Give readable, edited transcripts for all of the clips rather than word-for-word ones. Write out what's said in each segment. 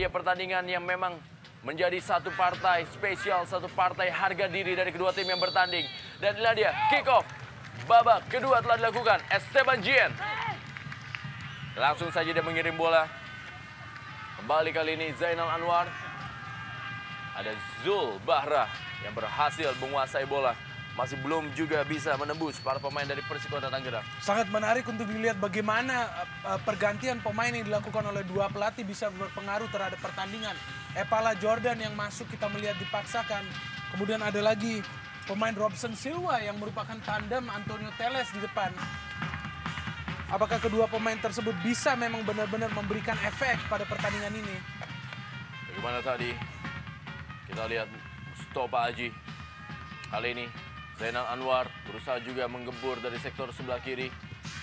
dia pertandingan yang memang menjadi satu partai spesial, satu partai harga diri dari kedua tim yang bertanding. Dan inilah dia, kick off. Babak kedua telah dilakukan. Esteban Gien. Langsung saja dia mengirim bola. Kembali kali ini Zainal Anwar. Ada Zul Bahra yang berhasil menguasai bola. Masih belum juga bisa menembus para pemain dari Persikota Tangerang. Sangat menarik untuk dilihat bagaimana pergantian pemain yang dilakukan oleh dua pelatih bisa berpengaruh terhadap pertandingan. Epala Jordan yang masuk kita melihat dipaksakan. Kemudian ada lagi pemain Robson Silva yang merupakan tandem Antonio Teles di depan. Apakah kedua pemain tersebut bisa memang benar-benar memberikan efek pada pertandingan ini? Bagaimana tadi? Kita lihat Mustofa Haji. Kali ini Zainal Anwar berusaha juga menggempur dari sektor sebelah kiri.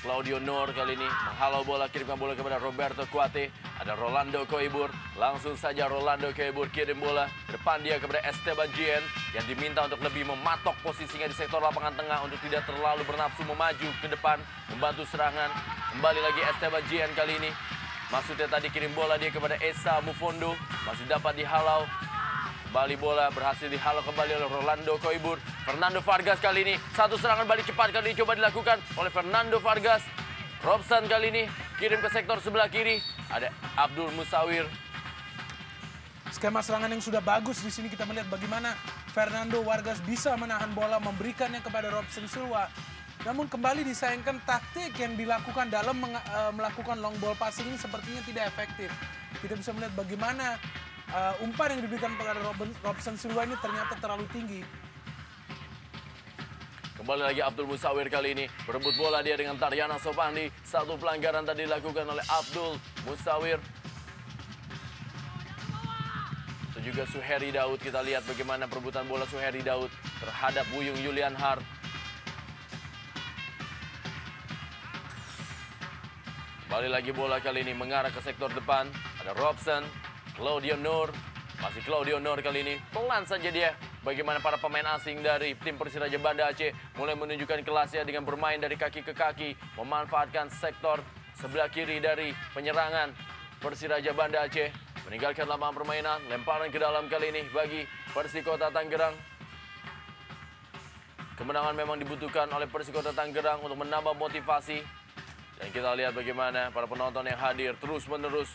Claudio Nur kali ini menghalau bola, kirimkan bola kepada Roberto Kuate. Ada Rolando Koibur. Langsung saja Rolando Koibur kirim bola. Depan dia kepada Esteban Gien yang diminta untuk lebih mematok posisinya di sektor lapangan tengah untuk tidak terlalu bernafsu memaju ke depan, membantu serangan. Kembali lagi Esteban Gien kali ini. Maksudnya tadi kirim bola dia kepada Esa Mufondo. Masih dapat dihalau. Kembali bola berhasil dihalau kembali oleh Rolando Koibur. Fernando Vargas kali ini. Satu serangan balik cepat kali ini coba dilakukan oleh Fernando Vargas. Robson kali ini kirim ke sektor sebelah kiri. Ada Abdul Musawir. Skema serangan yang sudah bagus di sini kita melihat bagaimana Fernando Vargas bisa menahan bola, memberikannya kepada Robson Silva. Namun kembali disayangkan taktik yang dilakukan dalam melakukan long ball passing ini sepertinya tidak efektif. Kita bisa melihat bagaimana umpan yang diberikan kepada Robson Silva ini ternyata terlalu tinggi. Kembali lagi Abdul Musawir kali ini. Berebut bola dia dengan Taryana Sopandi. Satu pelanggaran tadi dilakukan oleh Abdul Musawir. Itu juga Suheri Daud. Kita lihat bagaimana perebutan bola Suheri Daud terhadap Wuyung Julian Hart. Kembali lagi bola kali ini mengarah ke sektor depan. Ada Robson. Claudio Nur, masih Claudio Nur kali ini, pelan saja dia. Bagaimana para pemain asing dari tim Persiraja Banda Aceh mulai menunjukkan kelasnya dengan bermain dari kaki ke kaki, memanfaatkan sektor sebelah kiri dari penyerangan Persiraja Banda Aceh. Meninggalkan lapangan permainan, lemparan ke dalam kali ini bagi Persikota Tangerang. Kemenangan memang dibutuhkan oleh Persikota Tangerang untuk menambah motivasi. Dan kita lihat bagaimana para penonton yang hadir terus-menerus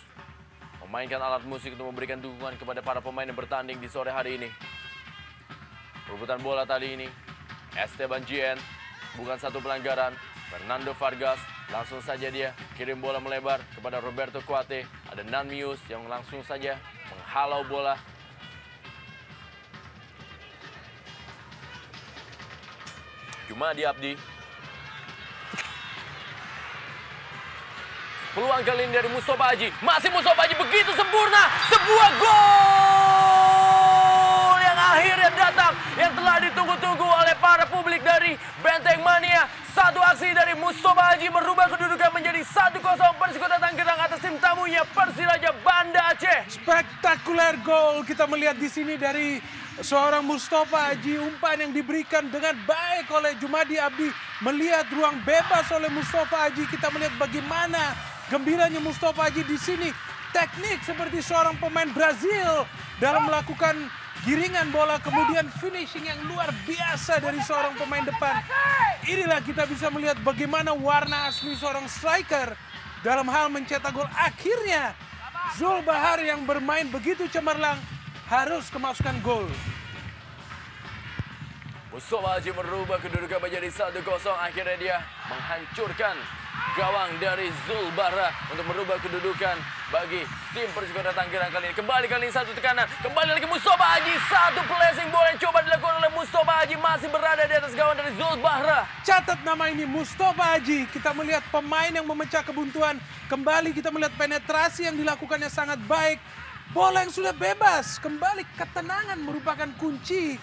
memainkan alat musik untuk memberikan dukungan kepada para pemain yang bertanding di sore hari ini. Perebutan bola tadi ini, Esteban Gien, bukan satu pelanggaran. Fernando Vargas, langsung saja dia kirim bola melebar kepada Roberto Kuate. Ada Nanmius yang langsung saja menghalau bola. Jumadi Abdi. Peluang kali ini dari Mustofa Haji. Masih Mustofa Haji begitu sempurna. Sebuah gol yang akhirnya datang. Yang telah ditunggu-tunggu oleh para publik dari Benteng Mania. Satu aksi dari Mustofa Haji merubah kedudukan menjadi 1-0 Persikota Tangerang atas tim tamunya Persiraja Banda Aceh. Spektakuler gol kita melihat di sini dari seorang Mustofa Haji. Umpan yang diberikan dengan baik oleh Jumadi Abdi. Melihat ruang bebas oleh Mustofa Haji. Kita melihat bagaimana gembiranya Mustofa Haji di sini. Teknik seperti seorang pemain Brazil dalam melakukan giringan bola. Kemudian finishing yang luar biasa dari seorang pemain depan. Inilah kita bisa melihat bagaimana warna asli seorang striker dalam hal mencetak gol. Akhirnya Zul Bahar yang bermain begitu cemerlang harus kemasukan gol. Mustofa Haji merubah kedudukan menjadi 1-0. Akhirnya dia menghancurkan gawang dari Zul Bahra untuk merubah kedudukan bagi tim Persikota Tangerang kali ini. Kembali satu tekanan. Kembali lagi Mustofa Haji. Satu placing bola yang coba dilakukan oleh Mustofa Haji. Masih berada di atas gawang dari Zul Bahra. Catat nama ini Mustofa Haji. Kita melihat pemain yang memecah kebuntuan. Kembali kita melihat penetrasi yang dilakukannya sangat baik. Bola yang sudah bebas. Kembali ketenangan merupakan kunci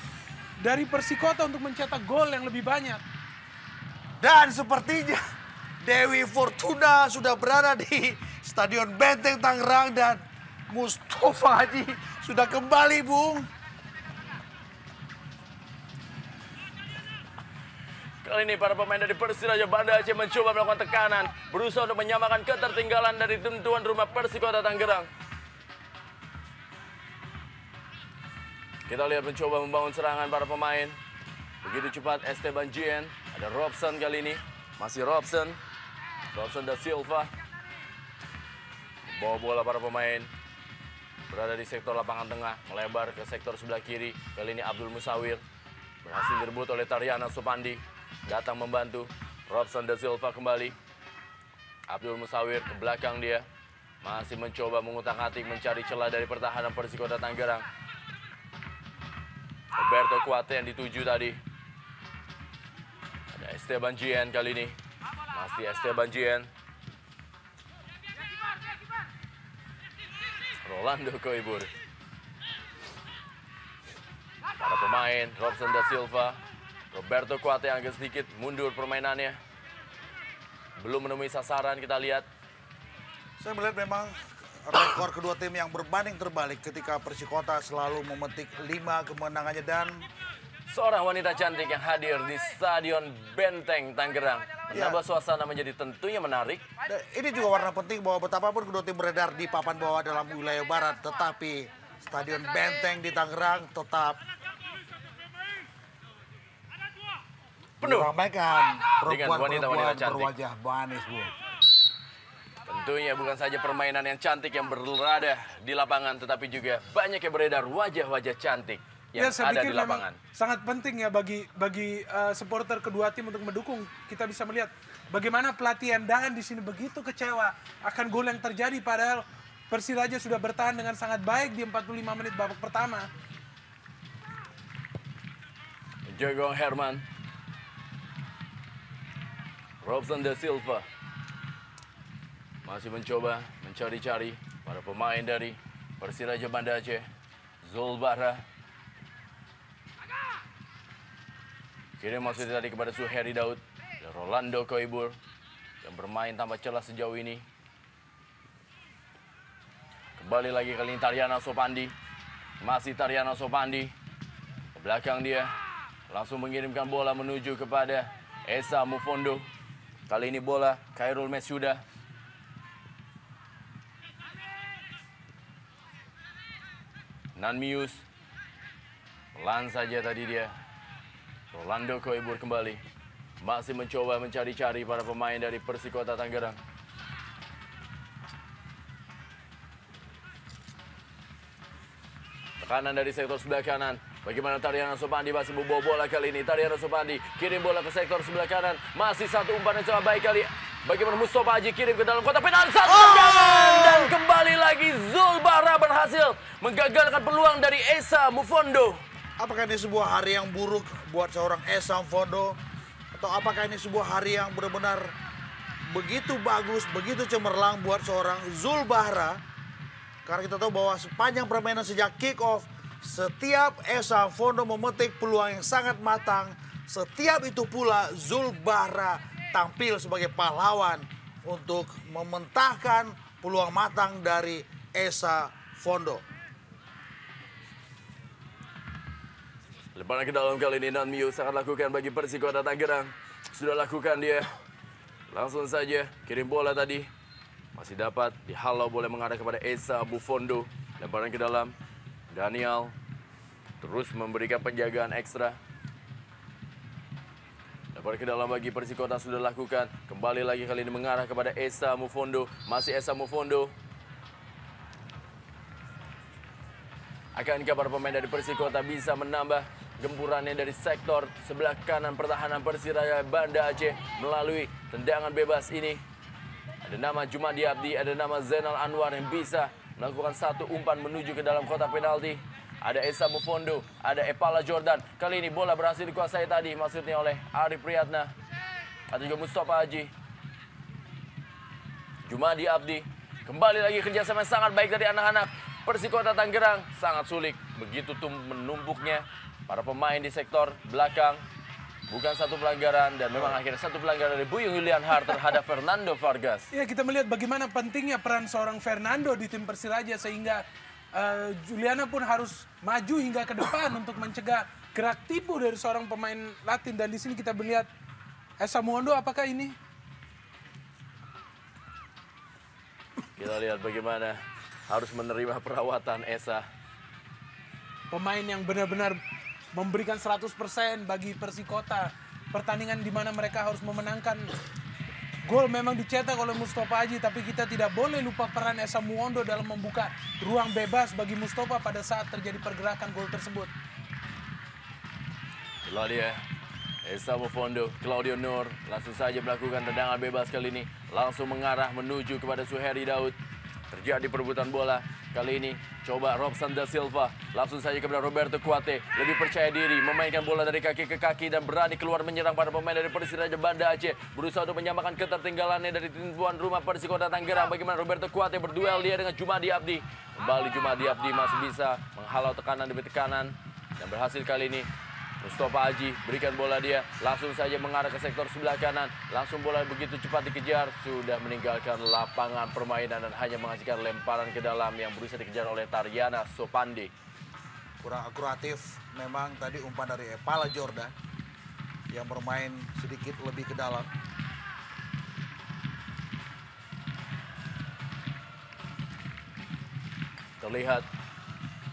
dari Persikota untuk mencetak gol yang lebih banyak. Dan sepertinya Dewi Fortuna sudah berada di Stadion Benteng Tangerang dan Mustofa Haji sudah kembali, Bung. Kali ini para pemain dari Persiraja Banda Aceh mencoba melakukan tekanan, berusaha untuk menyamakan ketertinggalan dari tim tuan rumah Persikota Tangerang. Kita lihat mencoba membangun serangan para pemain. Begitu cepat Esteban Gien. Ada Robson kali ini. Masih Robson. Robson da Silva. Bawa bola para pemain. Berada di sektor lapangan tengah. Melebar ke sektor sebelah kiri. Kali ini Abdul Musawir. Berhasil direbut oleh Tariana Supandi. Datang membantu. Robson da Silva kembali. Abdul Musawir ke belakang dia. Masih mencoba mengutak-atik mencari celah dari pertahanan Persikota Tangerang. Roberto Kuate yang dituju tadi. Ada Esteban Gien kali ini. Masih Esteban Gien. Rolando Koibur. Para pemain, Robson da Silva. Roberto Kuate yang agak sedikit mundur permainannya. Belum menemui sasaran, kita lihat. Saya melihat memang rekor kedua tim yang berbanding terbalik ketika Persikota selalu memetik 5 kemenangannya dan Seorang wanita cantik yang hadir di Stadion Benteng Tangerang. Menambah suasana menjadi tentunya menarik. Dan ini juga warna penting bahwa betapapun kedua tim beredar di papan bawah dalam wilayah barat, tetapi Stadion Benteng di Tangerang tetap penuh diramaikan dengan wanita-wanita perempuan cantik. berwajah manis, Bu. Tentunya bukan saja permainan yang cantik yang berada di lapangan, tetapi juga banyak yang beredar wajah-wajah cantik yang saya ada pikir di lapangan. Sangat penting ya bagi supporter kedua tim untuk mendukung. Kita bisa melihat bagaimana pelatih Endahan di sini begitu kecewa akan gol yang terjadi, padahal Persiraja sudah bertahan dengan sangat baik di 45 menit babak pertama. Jogong Herman, Robson da Silva masih mencoba mencari-cari para pemain dari Persiraja Banda Aceh. Zulbahra kirim maksudnya tadi kepada Suheri Daud dan Rolando Koibur yang bermain tanpa celah sejauh ini. Kembali lagi kali ini Tariana Sopandi. Masih Tariana Sopandi. Ke belakang dia langsung mengirimkan bola menuju kepada Esa Mufondo. Kali ini bola Khairul Mesyuda. Nanmius. Pelan saja tadi dia. Rolando Koibur kembali. Masih mencoba mencari-cari para pemain dari Persikota Tangerang. Tekanan dari sektor sebelah kanan. Bagaimana Tariana Sopandi masih membawa bola kali ini. Tariana Sopandi kirim bola ke sektor sebelah kanan. Masih satu umpan yang sangat baik kali. Bagaimana Mustafa Haji kirim ke dalam kotak penalti. Satu tendangan. Dan kembali lagi Zulbahra berhasil menggagalkan peluang dari Esa Mufondo. Apakah ini sebuah hari yang buruk buat seorang Esa Mufondo? Atau apakah ini sebuah hari yang benar-benar begitu bagus, begitu cemerlang buat seorang Zulbahra? Karena kita tahu bahwa sepanjang permainan sejak kick off, setiap Esa Mufondo memetik peluang yang sangat matang. Setiap itu pula Zulbahra tampil sebagai pahlawan untuk mementahkan peluang matang dari Esa Mufondo. Lemparan ke dalam kali ini Nanmius akan lakukan bagi Persikota Tangerang. Sudah lakukan dia. Langsung saja kirim bola tadi. Masih dapat dihalau boleh mengarah kepada Esa Mufondo. Lemparan ke dalam. Daniel terus memberikan penjagaan ekstra. Lemparan ke dalam bagi Persikota sudah lakukan. Kembali lagi kali ini mengarah kepada Esa Mufondo. Masih Esa Mufondo. Akankah para pemain dari Persikota bisa menambah gempurannya dari sektor sebelah kanan pertahanan Persiraja Banda Aceh melalui tendangan bebas ini? Ada nama Jumadi Abdi, ada nama Zainal Anwar yang bisa melakukan satu umpan menuju ke dalam kotak penalti. Ada Esa Mufondo, ada Epala Jordan. Kali ini bola berhasil dikuasai tadi maksudnya oleh Arif Priyatna. Ada juga Mustafa Haji. Jumadi Abdi. Kembali lagi kerjasama yang sangat baik dari anak-anak Persikota Tangerang. Sangat sulit begitu menumpuknya para pemain di sektor belakang. Bukan satu pelanggaran dan memang akhirnya satu pelanggaran dari Buyung Yulian Har terhadap Fernando Vargas. Ya, kita melihat bagaimana pentingnya peran seorang Fernando di tim Persiraja sehingga Juliana pun harus maju hingga ke depan untuk mencegah gerak tipu dari seorang pemain Latin. Dan di sini kita melihat Esa Mufondo, apakah ini? Kita lihat bagaimana harus menerima perawatan Esa. pemain yang benar-benar memberikan 100% bagi Persikota. Pertandingan di mana mereka harus memenangkan. Gol memang dicetak oleh Mustafa Hadji, tapi kita tidak boleh lupa peran Esa Muwondo dalam membuka ruang bebas bagi Mustafa pada saat terjadi pergerakan gol tersebut. Itulah dia, Esa Muwondo, Claudio Nur langsung saja melakukan tendangan bebas kali ini. Langsung mengarah menuju kepada Suheri Daud. Terjadi perebutan bola. Kali ini coba Robson da Silva. Langsung saja kepada Roberto Kuate. Lebih percaya diri, memainkan bola dari kaki ke kaki dan berani keluar menyerang para pemain dari Persiraja Banda Aceh. Berusaha untuk menyamakan ketertinggalannya dari tuan rumah Persikota Tanggerang. Bagaimana Roberto Kuate berduel dia dengan Jumadi Abdi. Kembali Jumadi Abdi masih bisa menghalau tekanan demi tekanan. Dan berhasil kali ini. Mustafa Hadji berikan bola dia, langsung saja mengarah ke sektor sebelah kanan. Langsung bola begitu cepat dikejar, sudah meninggalkan lapangan permainan dan hanya menghasilkan lemparan ke dalam yang berusaha dikejar oleh Taryana Sopandi. Kurang akuratif memang tadi umpan dari Epala Jordan yang bermain sedikit lebih ke dalam. Terlihat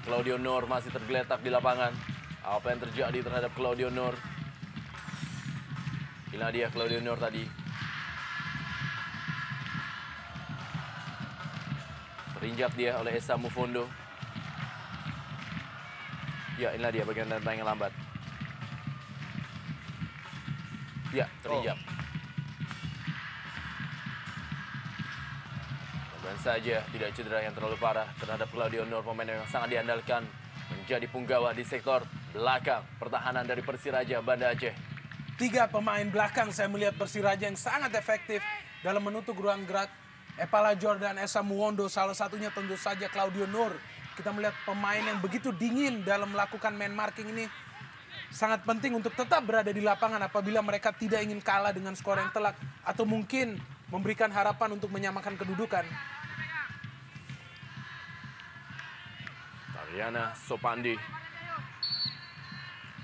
Claudio Nur masih tergeletak di lapangan. Apa yang terjadi terhadap Claudio Nur? Inilah dia Claudio Nur tadi. Terinjak dia oleh Esa Muwondo. Ya, inilah dia bagian tentang yang lambat. Ya, terinjak. Dan saja tidak cedera yang terlalu parah terhadap Claudio Nur, pemain yang sangat diandalkan menjadi punggawa di sektor belakang pertahanan dari Persiraja Banda Aceh. 3 pemain belakang saya melihat Persiraja yang sangat efektif dalam menutup ruang gerak. Epala Jordan, Esa Muwondo, salah satunya tentu saja Claudio Nur. Kita melihat pemain yang begitu dingin dalam melakukan man marking ini. Sangat penting untuk tetap berada di lapangan apabila mereka tidak ingin kalah dengan skor yang telak. Atau mungkin memberikan harapan untuk menyamakan kedudukan. Taryana Sopandi.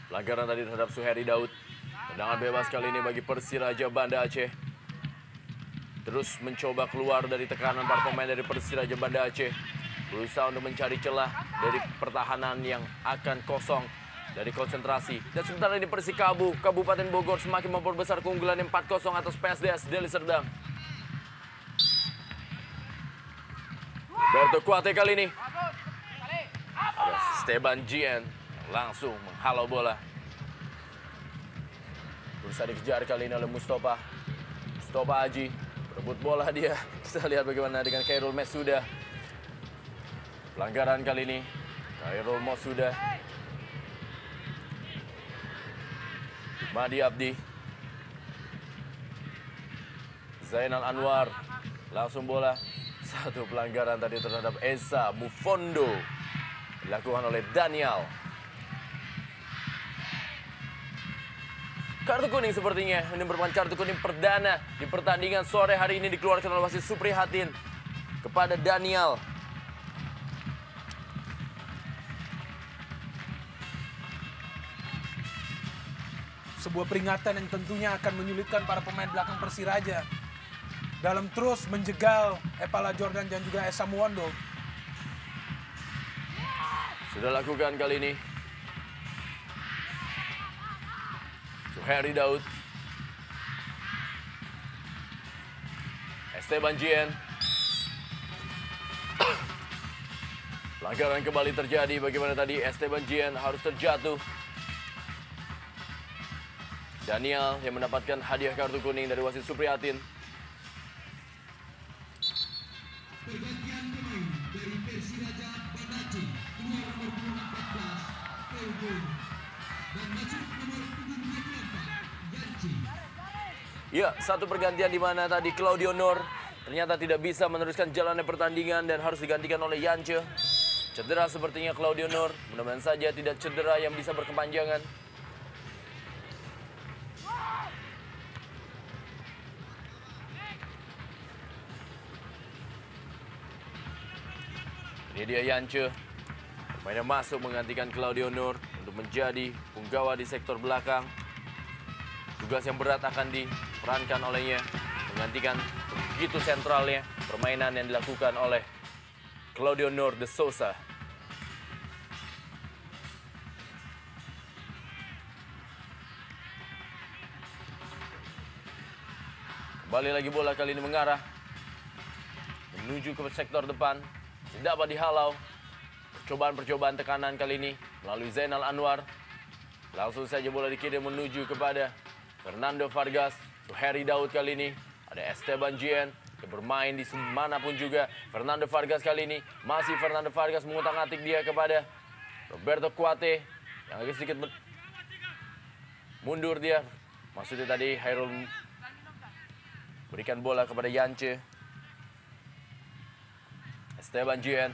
Pelanggaran tadi terhadap Suheri Daud. Tendangan bebas kali ini bagi Persiraja Banda Aceh. Terus mencoba keluar dari tekanan para pemain dari Persiraja Banda Aceh. Berusaha untuk mencari celah dari pertahanan yang akan kosong dari konsentrasi. Dan sementara ini Persikabu, Kabupaten Bogor semakin memperbesar keunggulan 4-0 atas PSDS Deli Serdang. Roberto Kuate kali ini. Ada Steban Jien langsung menghalau bola. Berusaha dikejar kali ini oleh Mustafa Hadji. Berebut bola dia. Kita lihat bagaimana dengan Khairul Mesuda. Pelanggaran kali ini. Khairul Mesuda. Madi Abdi. Zainal Anwar. Langsung bola. Satu pelanggaran tadi terhadap Esa Muwondo. Dilakukan oleh Daniel. Kartu kuning sepertinya. Ini merupakan kartu kuning perdana di pertandingan sore hari ini dikeluarkan oleh wasit Suprihatin kepada Daniel. Sebuah peringatan yang tentunya akan menyulitkan para pemain belakang Persiraja dalam terus menjegal Epala Jordan dan juga Esa Muwondo. Sudah lakukan kali ini. Suheri Daud. Esteban Jien. Pelanggaran kembali terjadi. Bagaimana tadi Esteban Jien harus terjatuh. Daniel yang mendapatkan hadiah kartu kuning dari wasit Suprihatin. Pergantian pemain dari Persiraja Banda Aceh, keluar nomor 14, Eugene, dan masuk nomor 24, Yanci. Ya, satu pergantian di mana tadi Claudio Nur ternyata tidak bisa meneruskan jalannya pertandingan dan harus digantikan oleh Yance. Cedera sepertinya Claudio Nur, mudah-mudahan saja tidak cedera yang bisa berkepanjangan. Ini dia Yance, pemain yang masuk menggantikan Claudio Nur untuk menjadi punggawa di sektor belakang. Tugas yang berat akan diperankan olehnya, menggantikan begitu sentralnya permainan yang dilakukan oleh Claudio Nur de Souza. Kembali lagi bola kali ini mengarah menuju ke sektor depan. Tidak dapat dihalau. Percobaan tekanan kali ini melalui Zainal Anwar. Langsung saja bola dikirim menuju kepada Fernando Vargas. Suheri Daud kali ini. Ada Esteban Jien yang bermain di manapun juga. Fernando Vargas kali ini. Masih Fernando Vargas mengutak-atik dia kepada Roberto Kuate. Yang agak sedikit mundur dia. Maksudnya tadi Hairul berikan bola kepada Yance. Esteban Jien.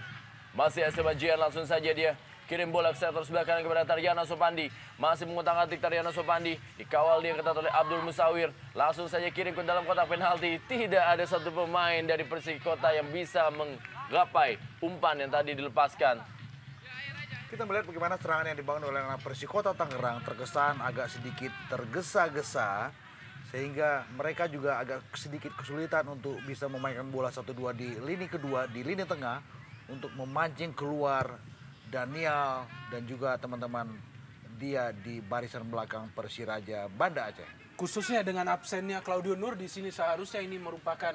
Masih Esteban Jien, langsung saja dia kirim bola ke sektor sebelah kanan kepada Tariana Sopandi. Masih mengutak-atik Tariana Sopandi. Dikawal dia ketat oleh Abdul Musawir. Langsung saja kirim ke dalam kotak penalti. Tidak ada satu pemain dari Persikota yang bisa menggapai umpan yang tadi dilepaskan. Kita melihat bagaimana serangan yang dibangun oleh anak Persikota Tangerang terkesan agak sedikit tergesa-gesa. Sehingga mereka juga agak sedikit kesulitan untuk bisa memainkan bola 1-2 di lini kedua, di lini tengah. Untuk memancing keluar Daniel dan juga teman-teman dia di barisan belakang Persiraja Banda Aceh. Khususnya dengan absennya Claudio Nur di sini seharusnya ini merupakan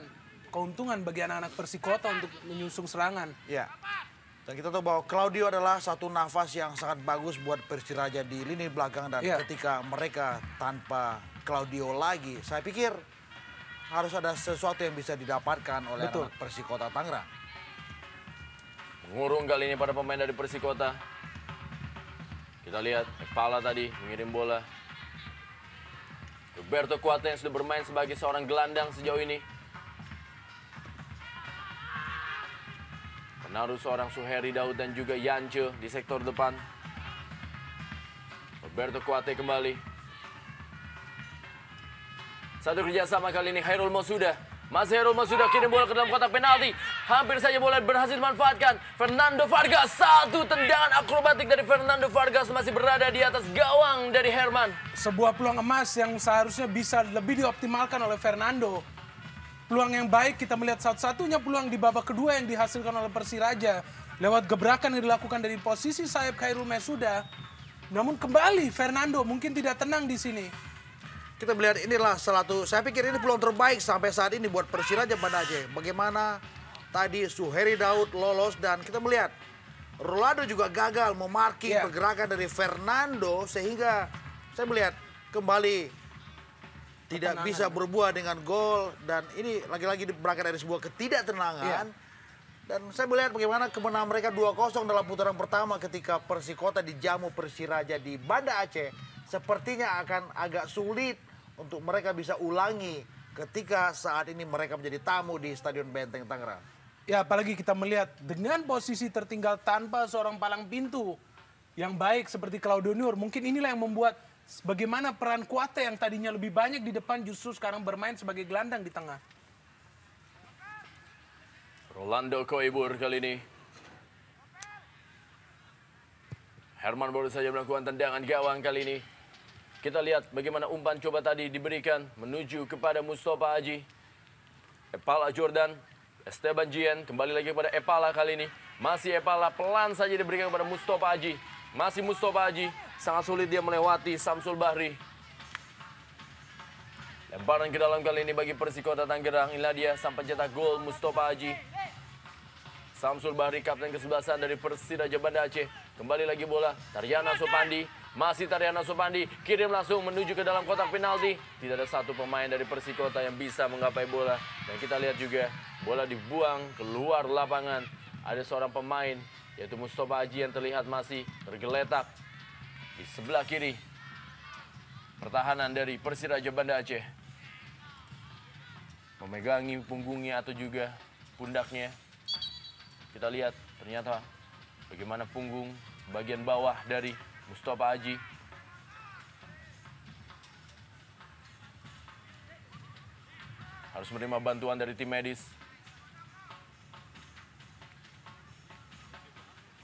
keuntungan bagi anak-anak Persikota untuk menyusung serangan. Ya. Dan kita tahu bahwa Claudio adalah satu nafas yang sangat bagus buat Persiraja di lini belakang dan ketika mereka tanpa Claudio lagi, saya pikir harus ada sesuatu yang bisa didapatkan oleh anak Persikota Tangerang. Mengurung kali ini pada pemain dari Persikota. Kita lihat Epala tadi mengirim bola. Roberto Kuate yang sudah bermain sebagai seorang gelandang sejauh ini. Menaruh seorang Suheri Daud dan juga Yance di sektor depan. Roberto Kuate kembali. Satu kerjasama kali ini Hairul Masuda. Masih Hairul Masuda kirim bola ke dalam kotak penalti. Hampir saja bola berhasil dimanfaatkan. Fernando Vargas. Satu tendangan akrobatik dari Fernando Vargas masih berada di atas gawang dari Herman. Sebuah peluang emas yang seharusnya bisa lebih dioptimalkan oleh Fernando. Peluang yang baik kita melihat satu-satunya peluang di babak kedua yang dihasilkan oleh Persiraja. Lewat gebrakan yang dilakukan dari posisi sayap Hairul Masuda. Namun kembali Fernando mungkin tidak tenang di sini. Kita melihat inilah saya pikir ini peluang terbaik sampai saat ini buat Persiraja Banda Aceh. Bagaimana tadi Suheri Daud lolos dan kita melihat Rolando juga gagal memarking pergerakan dari Fernando sehingga saya melihat kembali tidak bisa berbuah dengan gol dan ini lagi-lagi berangkat dari sebuah ketidaktenangan. Dan saya melihat bagaimana kemenangan mereka 2-0 dalam putaran pertama ketika Persikota dijamu Persiraja di Banda Aceh. Sepertinya akan agak sulit untuk mereka bisa ulangi ketika saat ini mereka menjadi tamu di Stadion Benteng Tangerang. Ya apalagi kita melihat dengan posisi tertinggal tanpa seorang palang pintu yang baik seperti Claudio Nur. Mungkin inilah yang membuat bagaimana peran Kuate yang tadinya lebih banyak di depan justru sekarang bermain sebagai gelandang di tengah. Rolando Koibur kali ini. Herman baru saja melakukan tendangan gawang kali ini. Kita lihat bagaimana umpan coba tadi diberikan menuju kepada Mustafa Haji. Epala Jordan, Esteban Jien, kembali lagi kepada Epala kali ini. Masih Epala, pelan saja diberikan kepada Mustafa Haji. Masih Mustafa Haji, sangat sulit dia melewati Samsul Bahri. Lemparan ke dalam kali ini bagi Persikota Tangerang. Inilah dia sampai cetak gol Mustafa Haji. Samsul Bahri, kapten ke-11 dari Persiraja Banda Aceh. Kembali lagi bola, Tariana Sopandi. Masih Tariana Sopandi, kirim langsung menuju ke dalam kotak penalti. Tidak ada satu pemain dari Persikota yang bisa menggapai bola. Dan kita lihat juga, bola dibuang keluar lapangan. Ada seorang pemain, yaitu Mustafa Haji yang terlihat masih tergeletak di sebelah kiri pertahanan dari Persiraja Banda Aceh. Memegangi punggungnya atau juga pundaknya. Kita lihat ternyata bagaimana punggung bagian bawah dari Mustafa Haji. Harus menerima bantuan dari tim medis.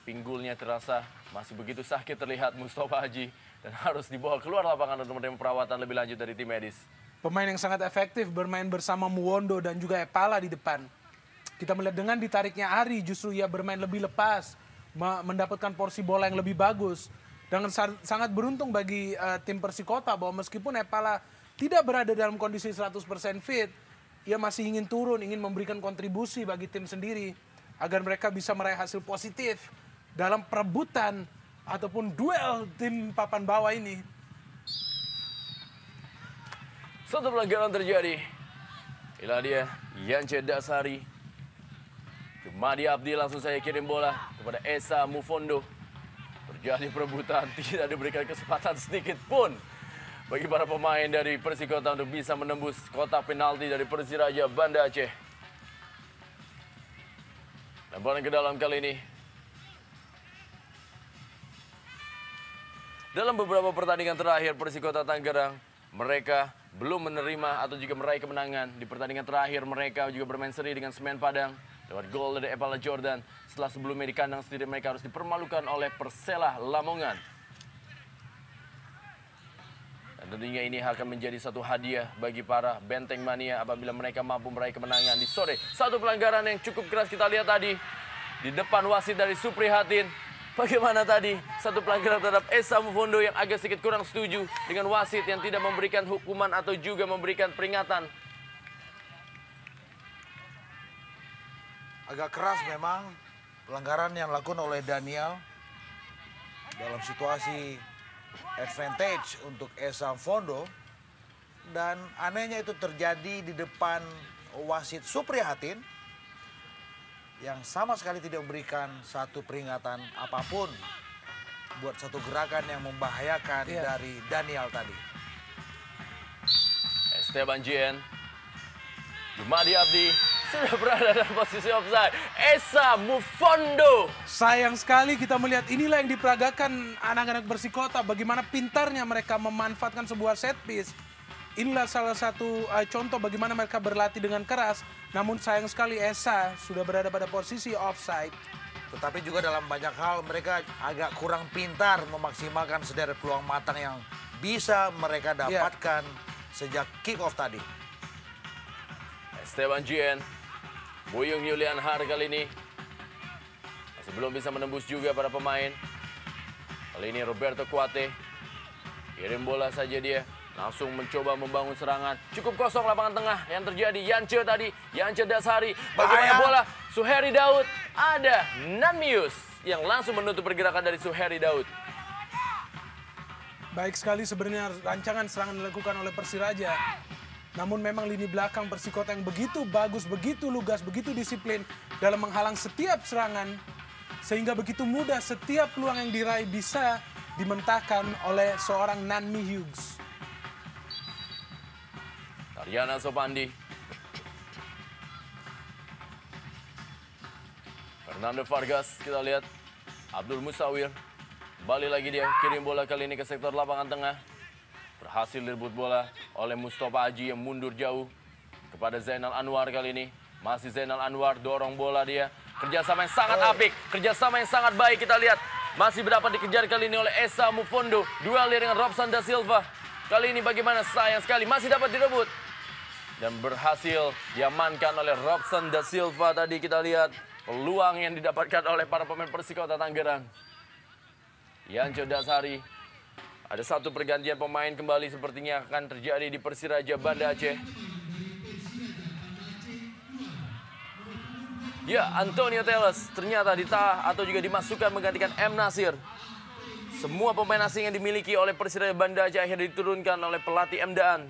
Pinggulnya terasa masih begitu sakit terlihat Mustafa Haji. Dan harus dibawa keluar lapangan untuk menerima perawatan lebih lanjut dari tim medis. Pemain yang sangat efektif bermain bersama Muwondo dan juga Epala di depan. Kita melihat dengan ditariknya Ari justru ia bermain lebih lepas. Mendapatkan porsi bola yang lebih bagus. Dengan sangat beruntung bagi tim Persikota bahwa meskipun Epala tidak berada dalam kondisi 100% fit, ia masih ingin turun, ingin memberikan kontribusi bagi tim sendiri agar mereka bisa meraih hasil positif dalam perebutan ataupun duel tim papan bawah ini. Satu pelanggaran terjadi. Inilah dia, Yance Dasari. Jumadi Abdi langsung saya kirim bola kepada Esa Mufondo. Terjadi perebutan, tidak diberikan kesempatan sedikit pun bagi para pemain dari Persikota untuk bisa menembus kotak penalti dari Persiraja Banda Aceh. Lemparan ke dalam kali ini. Dalam beberapa pertandingan terakhir Persikota Tangerang, mereka belum menerima atau juga meraih kemenangan. Di pertandingan terakhir mereka juga bermain seri dengan Semen Padang lewat gol dari Epala Jordan. Setelah sebelumnya di kandang sendiri mereka harus dipermalukan oleh Persela Lamongan. Dan tentunya ini akan menjadi satu hadiah bagi para Benteng Mania apabila mereka mampu meraih kemenangan di sore. Satu pelanggaran yang cukup keras kita lihat tadi di depan wasit dari Suprihatin. Bagaimana tadi satu pelanggaran terhadap Esa Mufondo yang agak sedikit kurang setuju dengan wasit yang tidak memberikan hukuman atau juga memberikan peringatan. Agak keras memang pelanggaran yang dilakukan oleh Daniel dalam situasi advantage untuk Esa Mufondo. Dan anehnya itu terjadi di depan wasit Suprihatin yang sama sekali tidak memberikan satu peringatan apapun buat satu gerakan yang membahayakan dari Daniel tadi. Esteban Jien, Jumadi Abdi sudah berada dalam posisi offside. Esa Mufondo. Sayang sekali kita melihat inilah yang diperagakan anak-anak Persikota. Bagaimana pintarnya mereka memanfaatkan sebuah set piece. Inilah salah satu contoh bagaimana mereka berlatih dengan keras. Namun sayang sekali Esa sudah berada pada posisi offside. Tetapi juga dalam banyak hal mereka agak kurang pintar memaksimalkan sederet peluang matang yang bisa mereka dapatkan sejak kick off tadi. Esteban Jien, Buyung Yulian Har kali ini masih belum bisa menembus juga para pemain. Kali ini Roberto Kuate kirim bola saja dia. Langsung mencoba membangun serangan. Cukup kosong lapangan tengah yang terjadi. Yance tadi, Yance Dasari. Bagaimana bola? Suheri Daud. Ada Nanmius yang langsung menutup pergerakan dari Suheri Daud. Baik sekali sebenarnya rancangan serangan dilakukan oleh Persiraja. Namun memang lini belakang Persikota yang begitu bagus, begitu lugas, begitu disiplin dalam menghalang setiap serangan. Sehingga begitu mudah setiap peluang yang diraih bisa dimentahkan oleh seorang Nanmi Hughes. Tariana Sopandi. Fernando Vargas, kita lihat. Abdul Musawir. Kembali lagi dia, kirim bola kali ini ke sektor lapangan tengah. Berhasil direbut bola oleh Mustafa Haji yang mundur jauh. Kepada Zainal Anwar kali ini. Masih Zainal Anwar, dorong bola dia. Kerjasama yang sangat apik, kerjasama yang sangat baik kita lihat. Masih berdapat dikejar kali ini oleh Esa Mufondo. Duel dengan Robson da Silva. Kali ini bagaimana, sayang sekali, masih dapat direbut. Dan berhasil diamankan oleh Robson da Silva tadi kita lihat. Peluang yang didapatkan oleh para pemain Persikota Tangerang. Yance Dasari. Ada satu pergantian pemain kembali sepertinya akan terjadi di Persiraja Banda Aceh. Ya, Antonio Teles ternyata ditahan atau juga dimasukkan menggantikan M. Nasir. Semua pemain asing yang dimiliki oleh Persiraja Banda Aceh akhirnya diturunkan oleh pelatih M. Daan.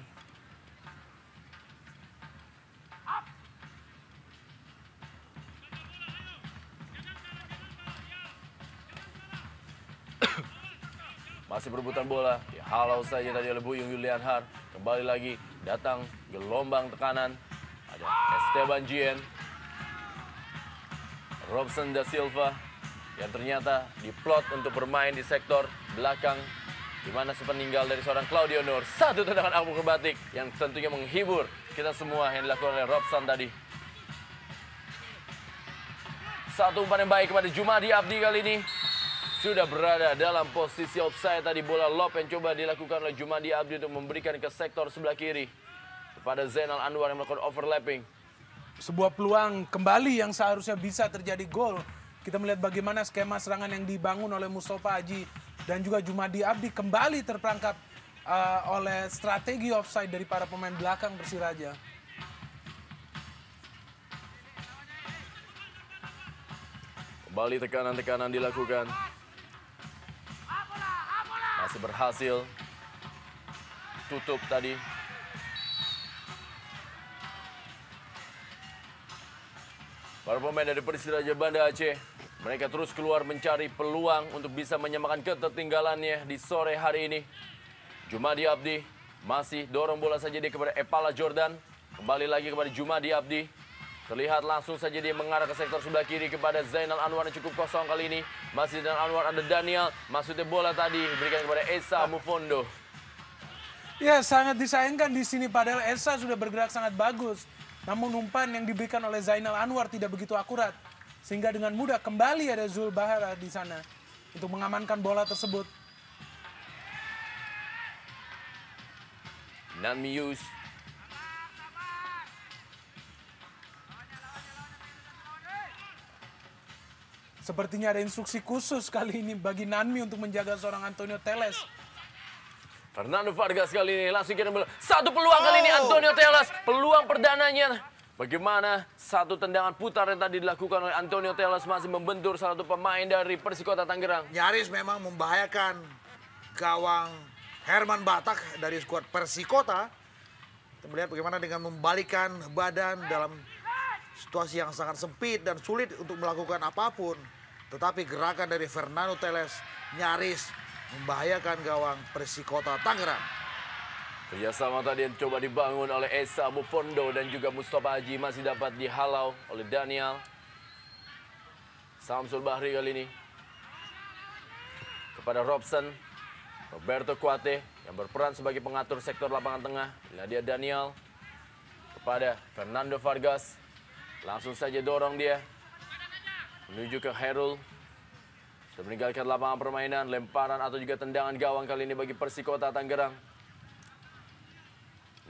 Masih perebutan bola, dihalau saja tadi oleh Buyung Yulian Har. Kembali lagi datang gelombang tekanan. Ada Esteban Jien, Robson da Silva yang ternyata diplot untuk bermain di sektor belakang, di mana sepeninggal dari seorang Claudio Nur. Satu tendangan akrobatik yang tentunya menghibur kita semua yang dilakukan oleh Robson tadi. Satu umpan yang baik kepada Jumadi Abdi kali ini. Sudah berada dalam posisi offside tadi, bola lob yang coba dilakukan oleh Jumadi Abdi untuk memberikan ke sektor sebelah kiri kepada Zainal Anwar yang melakukan overlapping. Sebuah peluang kembali yang seharusnya bisa terjadi gol. Kita melihat bagaimana skema serangan yang dibangun oleh Mustafa Haji dan juga Jumadi Abdi kembali terperangkap oleh strategi offside dari para pemain belakang Persiraja. Kembali tekanan-tekanan dilakukan. Masih berhasil. Tutup tadi. Para pemain dari Persiraja Banda Aceh, mereka terus keluar mencari peluang untuk bisa menyamakan ketertinggalannya di sore hari ini. Jumadi Abdi masih dorong bola saja dia kepada Epala Jordan. Kembali lagi kepada Jumadi Abdi. Terlihat langsung saja dia mengarah ke sektor sebelah kiri kepada Zainal Anwar yang cukup kosong kali ini. Masih Zainal Anwar, ada Daniel. Maksudnya bola tadi diberikan kepada Esa Mufondo. Ya, sangat disayangkan di sini padahal Esa sudah bergerak sangat bagus. Namun umpan yang diberikan oleh Zainal Anwar tidak begitu akurat. Sehingga dengan mudah kembali ada Zul Bahra di sana untuk mengamankan bola tersebut. Nanmi Yus. Sepertinya ada instruksi khusus kali ini bagi Nanmi untuk menjaga seorang Antonio Teles. Fernando Vargas kali ini langsung kirim bola. Satu peluang kali ini Antonio Teles. Peluang perdananya. Bagaimana satu tendangan putar yang tadi dilakukan oleh Antonio Teles masih membentur salah satu pemain dari Persikota Tangerang. Nyaris memang membahayakan gawang Herman Batak dari skuad Persikota. Kita melihat bagaimana dengan membalikan badan dalam situasi yang sangat sempit dan sulit untuk melakukan apapun. Tetapi gerakan dari Fernando Teles nyaris membahayakan gawang Persikota Tangerang. Kerjasama tadi yang coba dibangun oleh Esa Mufondo dan juga Mustafa Haji masih dapat dihalau oleh Daniel. Samsul Bahri kali ini. Kepada Robson. Roberto Kuate yang berperan sebagai pengatur sektor lapangan tengah. Dia Daniel. Kepada Fernando Vargas. Langsung saja dorong dia. Menuju ke Herul. Sudah meninggalkan lapangan permainan. Lemparan atau juga tendangan gawang kali ini bagi Persikota Tangerang.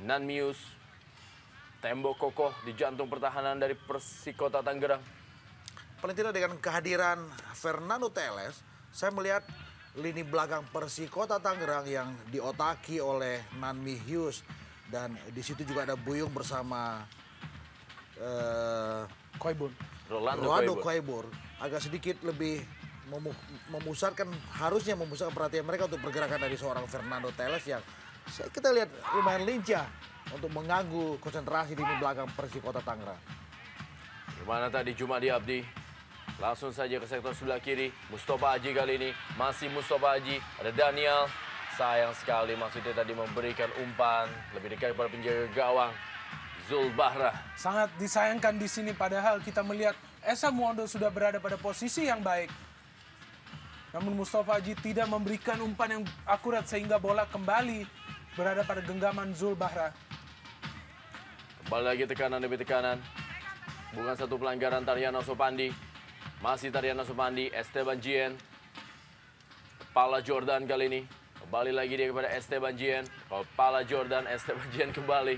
Nanmius. Tembok kokoh di jantung pertahanan dari Persikota Tangerang. Paling tidak dengan kehadiran Fernando Teles, saya melihat lini belakang Persikota Tangerang yang diotaki oleh Nanmi Hughes. Dan di situ juga ada Buyung bersama Koibun. Rolando Koibur. Agak sedikit lebih harusnya memusatkan perhatian mereka untuk pergerakan dari seorang Fernando Teles yang kita lihat lumayan lincah untuk mengganggu konsentrasi di belakang Persikota Tangerang. Gimana tadi Jumadi Abdi? Langsung saja ke sektor sebelah kiri. Mustafa Haji kali ini. Masih Mustafa Haji. Ada Daniel. Sayang sekali maksudnya tadi memberikan umpan lebih dekat kepada penjaga gawang Zul Bahra. Sangat disayangkan di sini padahal kita melihat Esa Muondo sudah berada pada posisi yang baik. Namun Mustafa Haji tidak memberikan umpan yang akurat sehingga bola kembali berada pada genggaman Zul Bahra. Kembali lagi tekanan demi tekanan. Bukan satu pelanggaran Tariano Sopandi. Masih Tariano Sopandi, Esteban Jien. Kepala Jordan kali ini. Kembali lagi dia kepada Esteban Jien. Kepala Jordan, Esteban Jien kembali.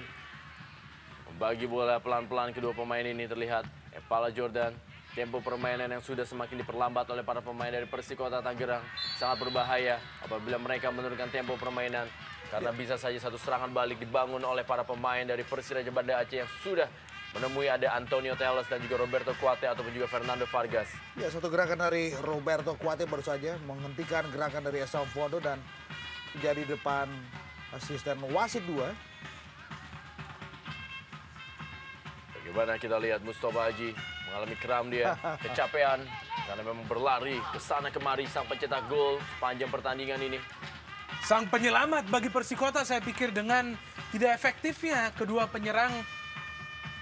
Membagi bola pelan-pelan kedua pemain ini terlihat. Kepala Jordan. Tempo permainan yang sudah semakin diperlambat oleh para pemain dari Persikota Tangerang. Sangat berbahaya apabila mereka menurunkan tempo permainan. Karena bisa saja satu serangan balik dibangun oleh para pemain dari Persiraja Banda Aceh yang sudah menemui ada Antonio Teles dan juga Roberto Kuate ataupun juga Fernando Vargas. Ya, satu gerakan dari Roberto Kuate baru saja menghentikan gerakan dari Esa Mufondo dan menjadi depan asisten wasit 2. Bagaimana kita lihat Mustafa Haji mengalami kram dia, kecapean karena memang berlari ke sana kemari sang pencetak gol sepanjang pertandingan ini. Sang penyelamat bagi Persikota saya pikir dengan tidak efektifnya kedua penyerang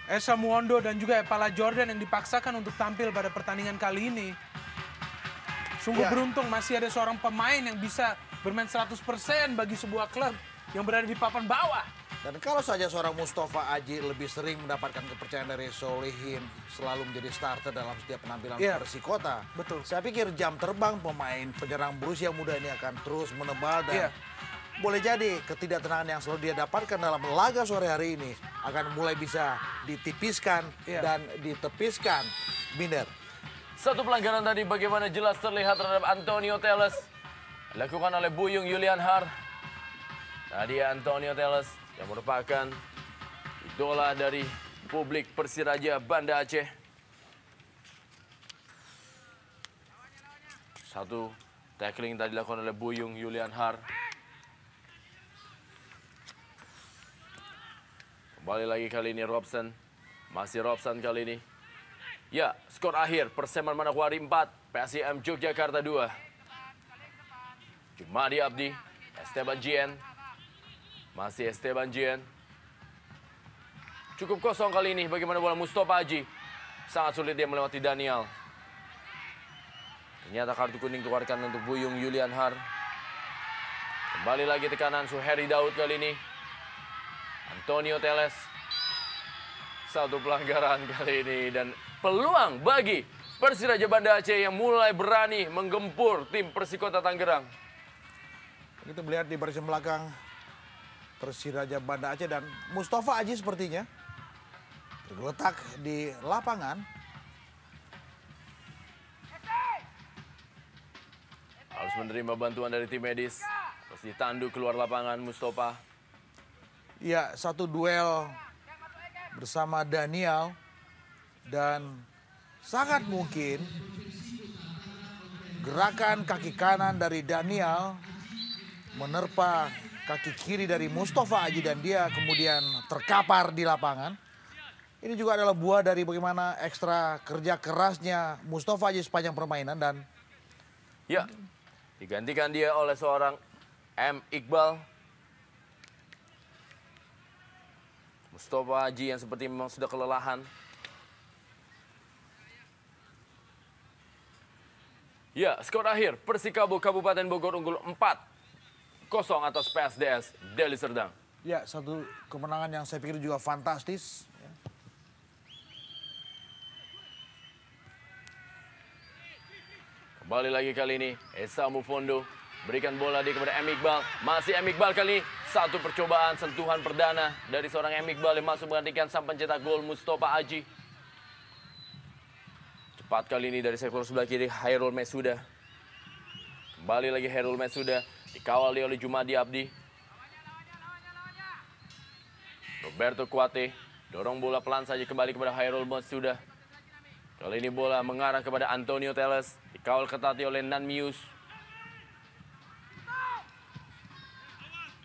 Esa Muondo dan juga Epala Jordan yang dipaksakan untuk tampil pada pertandingan kali ini. Sungguh beruntung masih ada seorang pemain yang bisa bermain 100% bagi sebuah klub yang berada di papan bawah. Dan kalau saja seorang Mustafa Haji lebih sering mendapatkan kepercayaan dari Solihin, selalu menjadi starter dalam setiap penampilan Persikota. Betul. Saya pikir jam terbang pemain penyerang berusia muda ini akan terus menebal dan boleh jadi ketidaktenangan yang selalu dia dapatkan dalam laga sore hari ini akan mulai bisa ditipiskan dan ditepiskan. Binder. Satu pelanggaran tadi bagaimana jelas terlihat terhadap Antonio Teles. Dilakukan oleh Buyung Yulian Har. Tadi Antonio Teles yang merupakan idola dari publik Persiraja Banda Aceh. Satu tackling tadi dilakukan oleh Buyung Julian Har. Kembali lagi kali ini Robson. Masih Robson kali ini. Ya, skor akhir Perseman Manokwari 4, PSIM Yogyakarta 2. Jumadi Abdi, Esteban Jien. Masih Esteban Jien. Cukup kosong kali ini. Bagaimana bola Mustafa Haji. Sangat sulit dia melewati Daniel. Ternyata kartu kuning dikeluarkan untuk Buyung Julian Har. Kembali lagi tekanan Suheri Daud kali ini. Antonio Teles. Satu pelanggaran kali ini. Dan peluang bagi Persiraja Banda Aceh yang mulai berani menggempur tim Persikota Tangerang. Kita melihat di barisan belakang Persiraja Banda Aceh dan Mustafa Haji sepertinya tergeletak di lapangan. Harus menerima bantuan dari tim medis. Harus ditandu keluar lapangan Mustafa. Ya, satu duel bersama Daniel dan sangat mungkin gerakan kaki kanan dari Daniel menerpa kaki kiri dari Mustafa Haji dan dia kemudian terkapar di lapangan. Ini juga adalah buah dari bagaimana ekstra kerja kerasnya Mustafa Haji sepanjang permainan dan Ya, digantikan dia oleh seorang M. Iqbal. Mustafa Haji yang seperti memang sudah kelelahan. Ya, skor akhir Persikabo Kabupaten Bogor unggul 4-0 atas PSDS Deli Serdang. ya satu kemenangan yang saya pikir juga fantastis. Kembali lagi kali ini Esa Mufondo berikan bola di kepada M. Iqbal. Masih M. Iqbal kali ini. Satu percobaan sentuhan perdana dari seorang M. Iqbal yang masuk menggantikan sang pencetak gol Mustafa Haji. Cepat kali ini dari sektor sebelah kiri Hairul Mesuda. Kembali lagi Hairul Mesuda dikawal oleh Jumadi Abdi. Roberto Kuate dorong bola pelan saja kembali kepada Hairul Mesuda. Kali ini bola mengarah kepada Antonio Teles. Dikawal ketat oleh Nan Mius.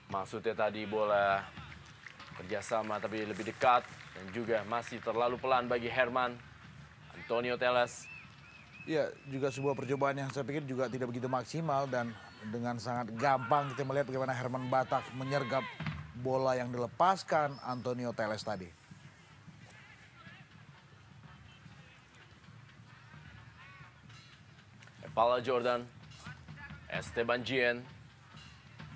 Maksudnya tadi bola kerjasama tapi lebih dekat. Dan juga masih terlalu pelan bagi Herman. Antonio Teles. Ya, juga sebuah percobaan yang saya pikir juga tidak begitu maksimal dan dengan sangat gampang kita melihat bagaimana Herman Batak menyergap bola yang dilepaskan Antonio Teles tadi. Epala Jordan. Esteban Jien.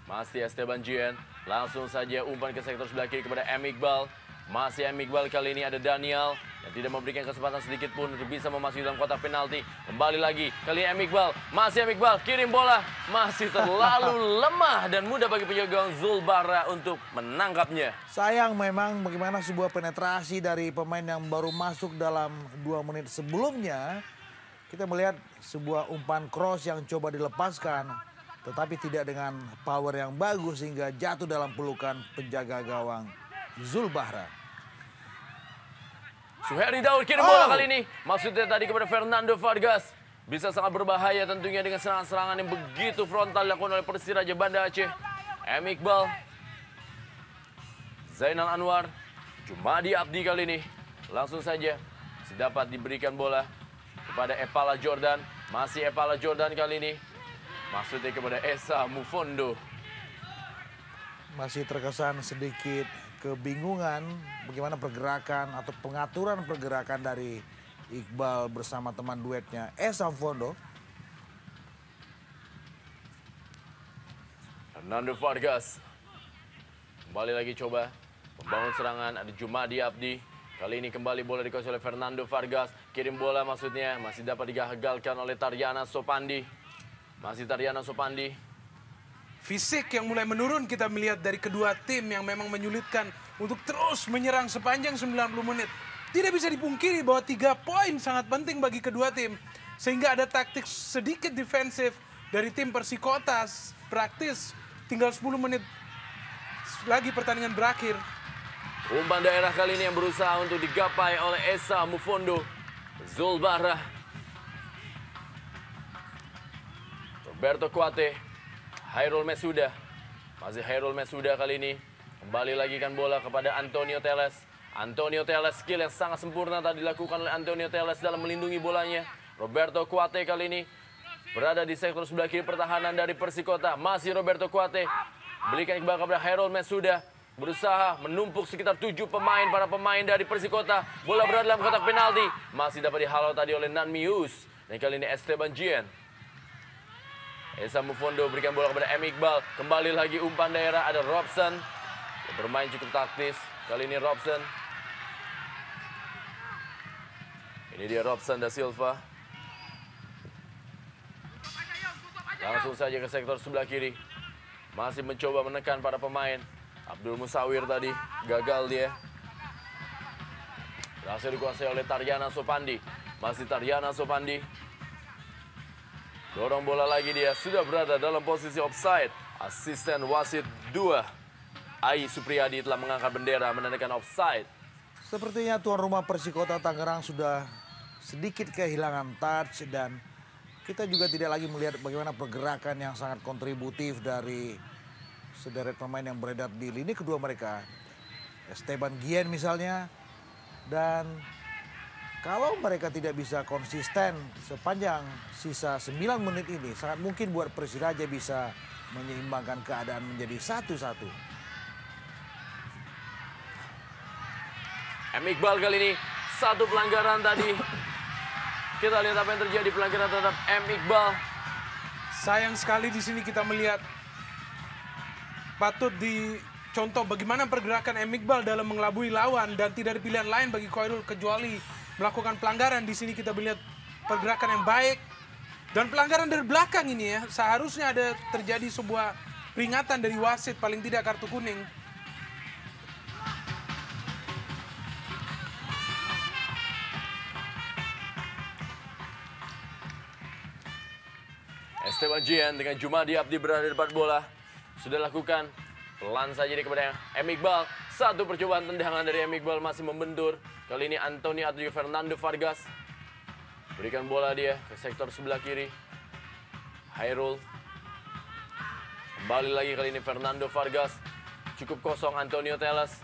Masih Esteban Jien. Langsung saja umpan ke sektor sebelah kiri kepada M. Iqbal. Masih M. Iqbal kali ini ada Daniel. Yang tidak memberikan kesempatan sedikit pun untuk bisa memasuki dalam kotak penalti. Kembali lagi. Kali ini M. Iqbal. Masih M. Iqbal. Kirim bola. Masih terlalu lemah dan mudah bagi penjaga gawang Zulbahra untuk menangkapnya. Sayang memang bagaimana sebuah penetrasi dari pemain yang baru masuk dalam 2 menit sebelumnya. Kita melihat sebuah umpan cross yang coba dilepaskan. Tetapi tidak dengan power yang bagus sehingga jatuh dalam pelukan penjaga gawang Zulbahra. Suheri Daud kirim bola kali ini. Maksudnya tadi kepada Fernando Vargas. Bisa sangat berbahaya tentunya dengan serangan-serangan yang begitu frontal dilakukan oleh Persiraja Banda Aceh. M. Iqbal. Zainal Anwar. Jumadi Abdi kali ini. Langsung saja masih dapat diberikan bola kepada Epala Jordan. Masih Epala Jordan kali ini. Maksudnya kepada Esa Mufondo. Masih terkesan sedikit kebingungan bagaimana pergerakan atau pengaturan pergerakan dari Iqbal bersama teman duetnya Esa Mufondo. Fernando Vargas. Kembali lagi coba membangun serangan. Ada Jumadi Abdi. Kali ini kembali bola dikuasai oleh Fernando Vargas. Kirim bola maksudnya masih dapat digagalkan oleh Taryana Sopandi. Masih Taryana Sopandi. Fisik yang mulai menurun kita melihat dari kedua tim yang memang menyulitkan untuk terus menyerang sepanjang 90 menit. Tidak bisa dipungkiri bahwa 3 poin sangat penting bagi kedua tim. Sehingga ada taktik sedikit defensif dari tim Persikota. Praktis tinggal 10 menit lagi pertandingan berakhir. Umpan daerah kali ini yang berusaha untuk digapai oleh Esa Mufondo. Zulbahra. Roberto Kuate, Hairul Mesuda. Masih Hairul Mesuda kali ini. Kembali lagi kan bola kepada Antonio Teles. Antonio Teles, skill yang sangat sempurna tadi dilakukan oleh Antonio Teles dalam melindungi bolanya. Roberto Kuate kali ini berada di sektor sebelah kiri pertahanan dari Persikota. Masih Roberto Kuate. Berikan kepada Hairul Mesuda. Berusaha menumpuk sekitar 7 pemain, para pemain dari Persikota. Bola berada dalam kotak penalti. Masih dapat dihalau tadi oleh Nanmi Yus. Dan kali ini Esteban Gian. Esa Mufondo berikan bola kepada M. Iqbal. Kembali lagi umpan daerah, ada Robson. Bermain cukup taktis. Kali ini Robson. Ini dia Robson da Silva. Langsung saja ke sektor sebelah kiri. Masih mencoba menekan para pemain. Abdul Musawir tadi, gagal dia. Berhasil dikuasai oleh Taryana Sopandi. Masih Taryana Sopandi. Dorong bola lagi dia, sudah berada dalam posisi offside. Asisten wasit 2, Ai Supriyadi telah mengangkat bendera menandakan offside. Sepertinya tuan rumah Persikota Tangerang sudah sedikit kehilangan touch dan kita juga tidak lagi melihat bagaimana pergerakan yang sangat kontributif dari sederet pemain yang beredar di lini kedua mereka. Esteban Gian misalnya. Dan kalau mereka tidak bisa konsisten sepanjang sisa 9 menit ini, sangat mungkin buat Persiraja bisa menyeimbangkan keadaan menjadi 1-1. M. Iqbal kali ini, satu pelanggaran tadi. Kita lihat apa yang terjadi, pelanggaran terhadap M. Iqbal. Sayang sekali di sini kita melihat patut dicontoh bagaimana pergerakan M. Iqbal dalam mengelabui lawan dan tidak ada pilihan lain bagi Khairul kecuali melakukan pelanggaran. Di sini kita melihat pergerakan yang baik dan pelanggaran dari belakang ini ya. Seharusnya ada terjadi sebuah peringatan dari wasit, paling tidak kartu kuning. Esteban Gian dengan Jumadi Abdi berada di depan bola. Sudah lakukan pelan saja dia kepada M. Iqbal. Satu percobaan tendangan dari M. Iqbal masih membentur. Kali ini Anthony atau Fernando Vargas. Berikan bola dia ke sektor sebelah kiri. Hairul. Kembali lagi kali ini Fernando Vargas. Cukup kosong Antonio Teles.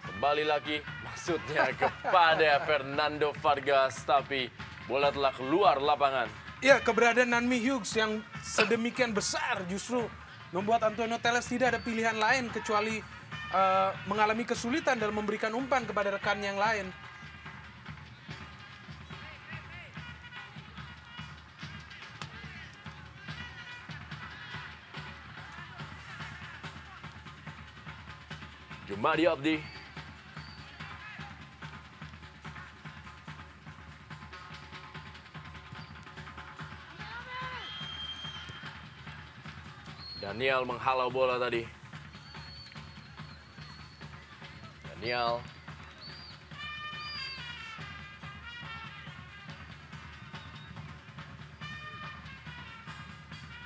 Kembali lagi maksudnya kepada Fernando Vargas. Tapi bola telah keluar lapangan. Ya, keberadaan Nanmi Hughes yang sedemikian besar justru membuat Antonio Teles tidak ada pilihan lain kecuali mengalami kesulitan dalam memberikan umpan kepada rekan yang lain. Jumadi Abdi. Daniel menghalau bola tadi. Daniel.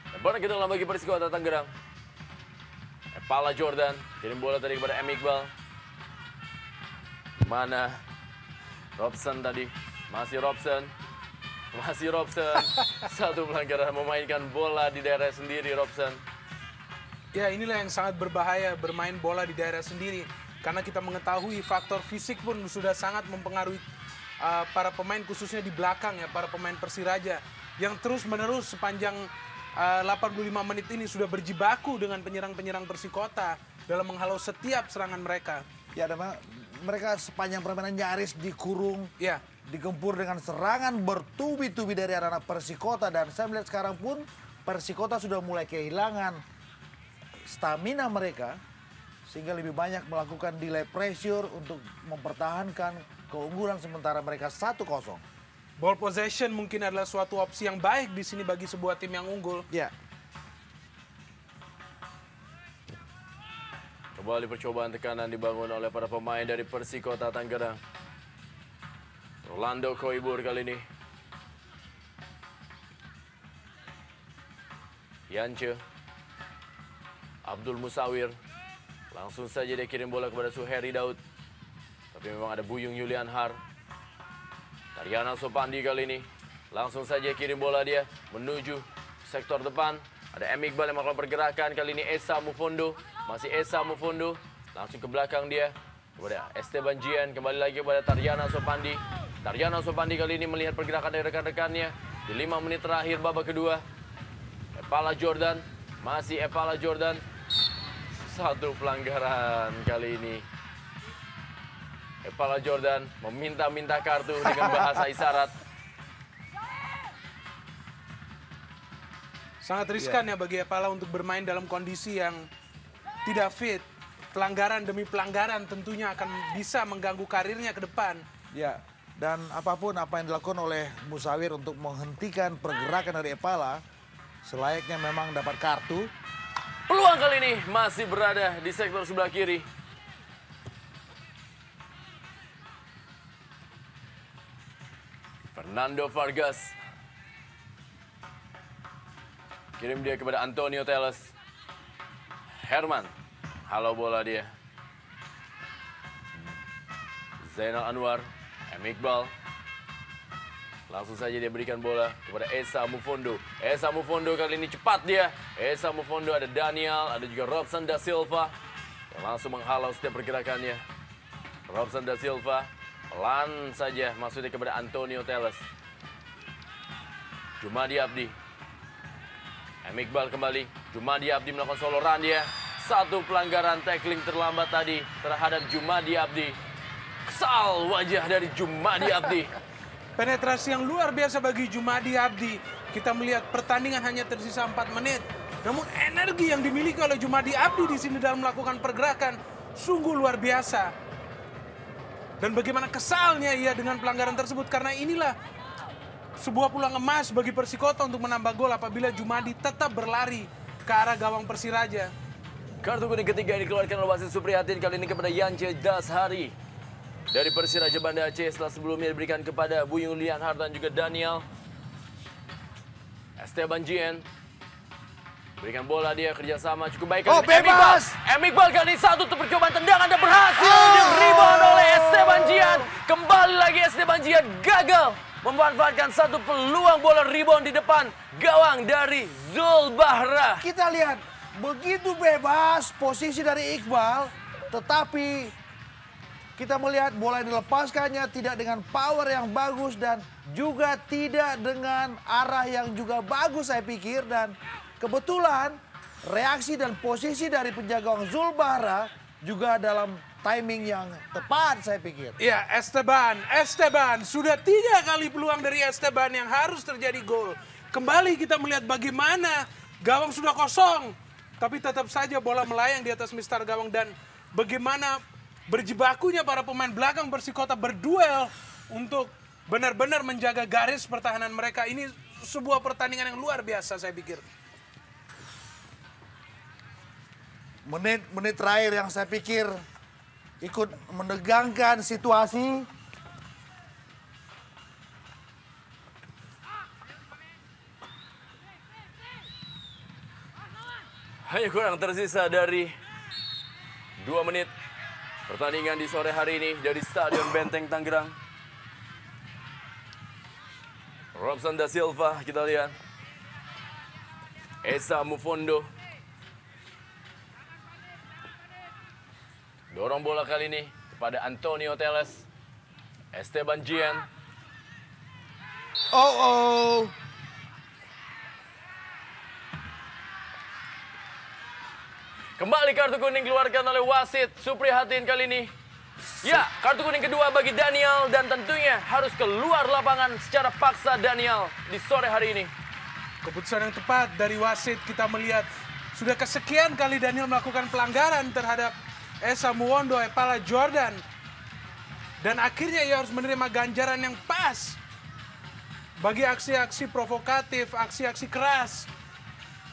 Dan bola kita ulang bagi Persikota Tangerang. Epala Jordan. Kirim bola tadi kepada M. Iqbal. Mana? Robson tadi. Masih Robson. Masih Robson. Satu pelanggaran memainkan bola di daerah sendiri Robson. Ya, inilah yang sangat berbahaya bermain bola di daerah sendiri. Karena kita mengetahui faktor fisik pun sudah sangat mempengaruhi para pemain khususnya di belakang ya, para pemain Persiraja. Yang terus-menerus sepanjang 85 menit ini sudah berjibaku dengan penyerang-penyerang Persikota dalam menghalau setiap serangan mereka. Ya, dan mereka sepanjang permainan nyaris dikurung. Ya, Digempur dengan serangan bertubi-tubi dari anak-anak Persikota. Dan saya melihat sekarang pun Persikota sudah mulai kehilangan stamina mereka, sehingga lebih banyak melakukan delay pressure untuk mempertahankan keunggulan sementara mereka 1-0. ball possession mungkin adalah suatu opsi yang baik di sini bagi sebuah tim yang unggul. Ya, Kembali percobaan tekanan dibangun oleh para pemain dari Persikota Tangerang. Rolando Koibur kali ini. Yance. Abdul Musawir. Langsung saja dia kirim bola kepada Suheri Daud. Tapi memang ada Buyung Yulian Har. Taryana Sopandi kali ini. Langsung saja kirim bola dia menuju sektor depan. Ada M. Iqbal yang melakukan pergerakan. Kali ini Esa Mufondo. Masih Esa Mufondo. Langsung ke belakang dia. Kepada Esteban Gian. Kembali lagi kepada Taryana Sopandi. Taryana Sopandi kali ini melihat pergerakan dari rekan-rekannya. Di 5 menit terakhir babak kedua. Epala Jordan. Masih Epala Jordan. Satu pelanggaran kali ini. Epala Jordan meminta-minta kartu dengan bahasa isyarat. Sangat riskan ya bagi Epala untuk bermain dalam kondisi yang tidak fit. Pelanggaran demi pelanggaran tentunya akan bisa mengganggu karirnya ke depan. Ya, dan apapun apa yang dilakukan oleh Musawir untuk menghentikan pergerakan dari Epala, selayaknya memang dapat kartu. Peluang kali ini masih berada di sektor sebelah kiri. Fernando Vargas. Kirim dia kepada Antonio Teles. Herman. Halo bola dia. Zainal Anwar. M. Iqbal. Langsung saja dia berikan bola kepada Esa Mufondo. Esa Mufondo kali ini cepat dia. Esa Mufondo, ada Daniel, ada juga Robson da Silva yang langsung menghalau setiap pergerakannya. Robson da Silva pelan saja maksudnya kepada Antonio Teles. Jumadi Abdi. M. Iqbal kembali. Jumadi Abdi melakukan solo run dia. Satu pelanggaran tackling terlambat tadi terhadap Jumadi Abdi. Kesal wajah dari Jumadi Abdi. Penetrasi yang luar biasa bagi Jumadi Abdi. Kita melihat pertandingan hanya tersisa 4 menit. Namun energi yang dimiliki oleh Jumadi Abdi di sini dalam melakukan pergerakan sungguh luar biasa. Dan bagaimana kesalnya ia dengan pelanggaran tersebut. Karena inilah sebuah peluang emas bagi Persikota untuk menambah gol apabila Jumadi tetap berlari ke arah gawang Persiraja. Kartu kuning ketiga yang dikeluarkan oleh wasit Suprihatin kali ini kepada Yance Dashari dari Persiraja Banda Aceh setelah sebelumnya diberikan kepada Buyung Lian Hartan juga Daniel. Esteban Gian berikan bola dia, kerjasama cukup baik. Oh, bebas! M. Iqbal kali ini satu percobaan tendangan dan berhasil rebound oleh Esteban Gian. Kembali lagi Esteban Gian gagal memanfaatkan satu peluang bola rebound di depan gawang dari Zul Bahra. Kita lihat begitu bebas posisi dari Iqbal, tetapi kita melihat bola yang dilepaskannya tidak dengan power yang bagus dan juga tidak dengan arah yang juga bagus saya pikir. Dan kebetulan reaksi dan posisi dari penjaga gawang Zul Bahra juga dalam timing yang tepat saya pikir. Ya, Esteban. Sudah 3 kali peluang dari Esteban yang harus terjadi gol. Kembali kita melihat bagaimana gawang sudah kosong. Tapi tetap saja bola melayang di atas mistar gawang. Dan bagaimana berjibakunya para pemain belakang Persikota berduel untuk benar-benar menjaga garis pertahanan mereka. Ini sebuah pertandingan yang luar biasa saya pikir. Menit-menit terakhir yang saya pikir ikut menegangkan situasi. Hanya kurang tersisa dari 2 menit pertandingan di sore hari ini dari Stadion Benteng Tangerang. Robson da Silva kita lihat. Esa Mufondo. Dorong bola kali ini kepada Antonio Teles. Esteban Gian. Oh. Kembali kartu kuning keluarkan oleh wasit Suprihatin kali ini. Ya, kartu kuning kedua bagi Daniel dan tentunya harus keluar lapangan secara paksa Daniel di sore hari ini. Keputusan yang tepat dari wasit. Kita melihat sudah kesekian kali Daniel melakukan pelanggaran terhadap Esa Muwondo, Epala Jordan. Dan akhirnya ia harus menerima ganjaran yang pas bagi aksi-aksi provokatif, aksi-aksi keras.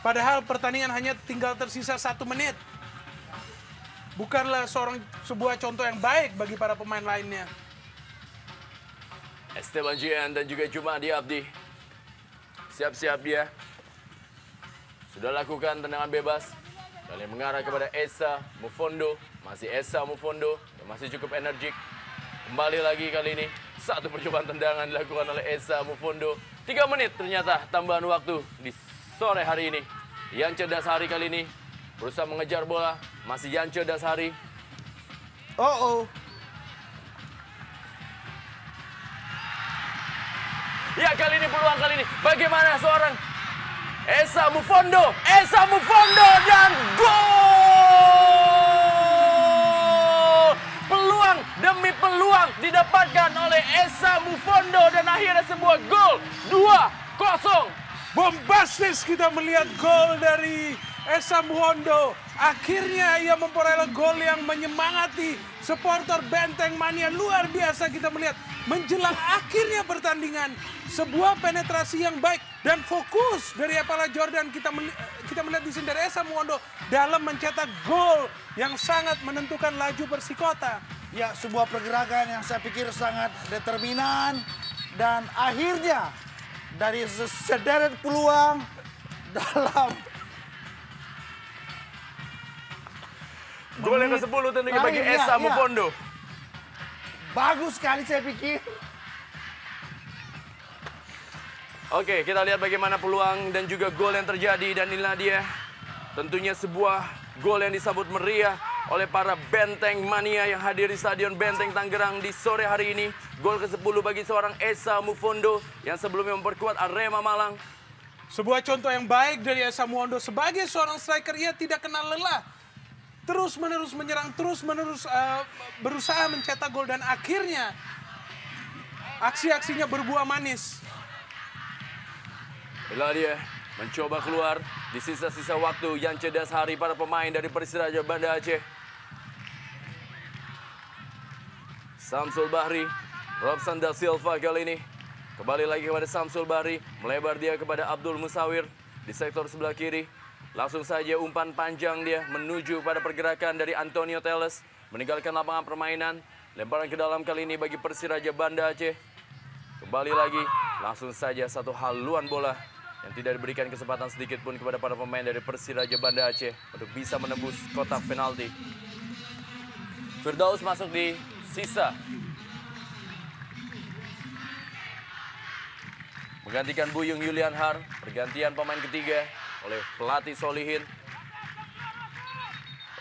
Padahal pertandingan hanya tinggal tersisa 1 menit. Bukanlah sebuah contoh yang baik bagi para pemain lainnya. Esteban Gian dan juga Jumadi Abdi. Siap-siap dia. Sudah lakukan tendangan bebas. Kali mengarah kepada Esa Mufondo. Masih Esa Mufondo. Masih cukup energik. Kembali lagi kali ini. Satu percobaan tendangan dilakukan oleh Esa Mufondo. 3 menit ternyata tambahan waktu di sore hari ini. Yance Dasari kali ini berusaha mengejar bola. Masih Yance Dasari. Oh. Ya, kali ini peluang kali ini. Bagaimana seorang Esa Mufondo dan gol! Peluang demi peluang didapatkan oleh Esa Mufondo dan akhirnya sebuah gol 2-0. Bombastis kita melihat gol dari Esa Mufondo. Akhirnya ia memperoleh gol yang menyemangati supporter Benteng Mania. Luar biasa kita melihat menjelang akhirnya pertandingan. Sebuah penetrasi yang baik dan fokus dari Epala Jordan. Kita melihat di sini dari Esa Mufondo dalam mencetak gol yang sangat menentukan laju Persikota. Ya, sebuah pergerakan yang saya pikir sangat determinan. Dan akhirnya dari sederet peluang dalam gol yang ke-10 tentunya bagi Esa Mufondo. Bagus sekali saya pikir. Oke, kita lihat bagaimana peluang dan juga gol yang terjadi. Dan inilah dia tentunya sebuah gol yang disambut meriah oleh para Benteng Mania yang hadir di Stadion Benteng Tangerang di sore hari ini. Gol ke-10 bagi seorang Esa Mufondo yang sebelumnya memperkuat Arema Malang. Sebuah contoh yang baik dari Esa Mufondo. Sebagai seorang striker, ia tidak kenal lelah. Terus-menerus menyerang, terus-menerus berusaha mencetak gol. Dan akhirnya aksi-aksinya berbuah manis. Inilah dia mencoba keluar di sisa-sisa waktu. Yance Dasari para pemain dari Persiraja Banda Aceh. Samsul Bahri, Robson Da Silva kali ini. Kembali lagi kepada Samsul Bahri. Melebar dia kepada Abdul Musawir di sektor sebelah kiri. Langsung saja umpan panjang dia menuju pada pergerakan dari Antonio Teles. Meninggalkan lapangan permainan. Lemparan ke dalam kali ini bagi Persiraja Banda Aceh. Kembali lagi. Langsung saja satu haluan bola yang tidak diberikan kesempatan sedikit pun kepada para pemain dari Persiraja Banda Aceh untuk bisa menembus kotak penalti. Firdaus masuk di sisa. Menggantikan Buyung Yulian Har. Pergantian pemain ketiga oleh pelatih Solihin.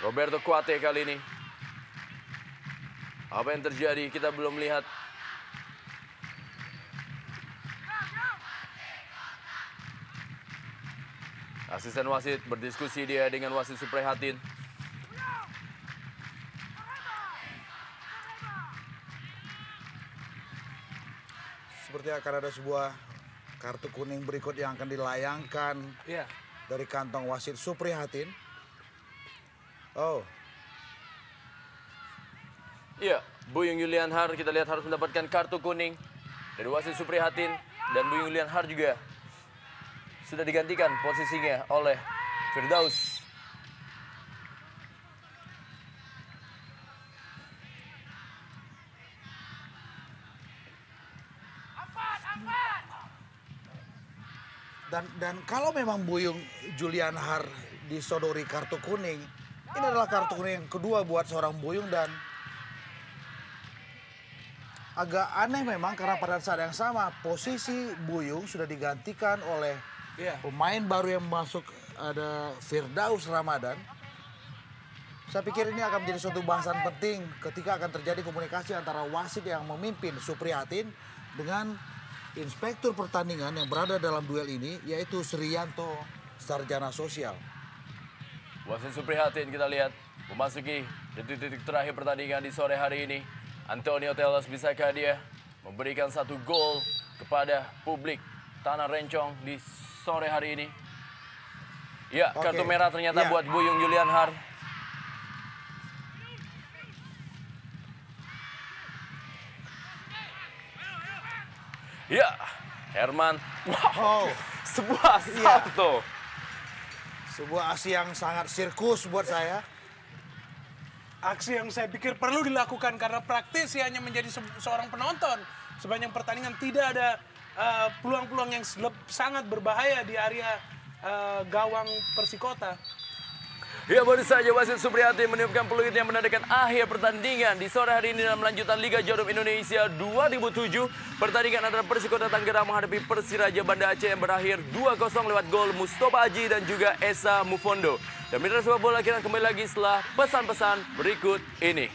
Roberto Kuate kali ini. Apa yang terjadi kita belum lihat. Asisten wasit berdiskusi dia dengan wasit Suprihatin. Seperti akan ada sebuah kartu kuning berikut yang akan dilayangkan dari kantong wasit Suprihatin. Oh. Iya, Buyung Yulian Har kita lihat harus mendapatkan kartu kuning dari wasit Suprihatin. Dan Buyung Yulian Har juga sudah digantikan posisinya oleh Firdaus. Dan kalau memang Buyung Julian Har disodori kartu kuning, ini adalah kartu kuning yang kedua buat seorang Buyung. Dan agak aneh memang karena pada saat yang sama posisi Buyung sudah digantikan oleh pemain baru yang masuk, ada Firdaus Ramadan. Saya pikir ini akan menjadi suatu bahasan penting ketika akan terjadi komunikasi antara wasit yang memimpin Suprihatin dengan inspektur pertandingan yang berada dalam duel ini, yaitu Sriyanto Sarjana Sosial. Wasit Suprihatin kita lihat memasuki detik-detik terakhir pertandingan di sore hari ini. Antonio Teles, bisakah dia memberikan satu gol kepada publik Tanah Rencong di sore hari ini? Ya, kartu merah ternyata buat Buyung Yulian Har. Ya, Herman. Wow, sebuah salto. Sebuah aksi yang sangat sirkus buat saya. Aksi yang saya pikir perlu dilakukan karena praktisi hanya menjadi seorang penonton. Sepanjang pertandingan tidak ada peluang-peluang yang sangat berbahaya di area gawang Persikota. Ya, baru saja wasit Supriyati meniupkan peluit yang menandakan akhir pertandingan di sore hari ini dalam lanjutan Liga Jarum Indonesia 2007. Pertandingan antara Persikota Tangerang menghadapi Persiraja Banda Aceh yang berakhir 2-0 lewat gol Mustofa Aji dan juga Esa Mufondo. Dan mitra sepak bola kita kembali lagi setelah pesan-pesan berikut ini.